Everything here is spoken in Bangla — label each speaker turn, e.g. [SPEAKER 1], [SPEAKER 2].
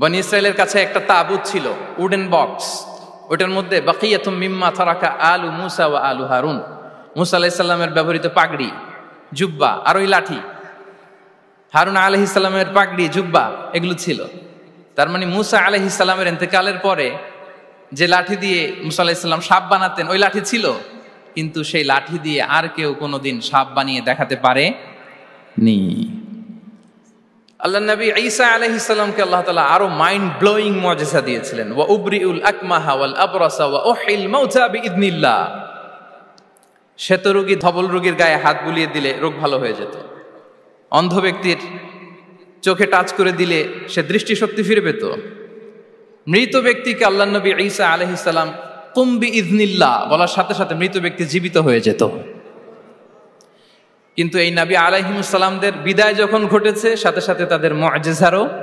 [SPEAKER 1] বনি ইসরায়েলের কাছে একটা তাবুত ছিল, উডেন বক্স। ওটার মধ্যে বাকিয়াতুম মিম্মা তারাকা আলু মুসা ওয়া আলু হারুন, মুসা আলাইহিস সালামের ব্যবহৃত পাগড়ি, জুব্বা আর ওই লাঠি, হারুন আলাইহিস সালামের পাগড়ি, জুব্বা, এগুলো ছিল। তার মানে মুসা আলাইহিস সালামের ইন্তেকালের পরে যে লাঠি দিয়ে মুসা আলাইহিস সালাম সাপ বানাতেন, ওই লাঠি ছিল, কিন্তু সেই লাঠি দিয়ে আর কেউ কোনোদিন সাপ বানিয়ে দেখাতে পারে নি। আল্লাহ নবী ঈসা আলাইহিস সালামকে আল্লাহ তাআলা আরো মাইন্ড ব্লোয়িং মুজিজা দিয়েছিলেন। ওয়া উবরিউল আকমাহা ওয়াল আবরাসা ওয়া উহিল মাউতা বিইذনিল্লাহ। শ্বেত রোগী, ধবল রোগীর গায়ে হাত বুলিয়ে দিলে রোগ ভালো হয়ে যেত। অন্ধ ব্যক্তির চোখে টাচ করে দিলে সে দৃষ্টিশক্তি ফিরে পেত। মৃত ব্যক্তিকে আল্লাহ নবী ঈসা আলাইহিস সালাম কুম বিইذনিল্লাহ বলার সাথে সাথে মৃত ব্যক্তি জীবিত হয়ে যেত। কিন্তু এই নবী আলাইহিস সালামদের বিদায় যখন ঘটেছে, সাথে সাথে তাদের মুজিজারও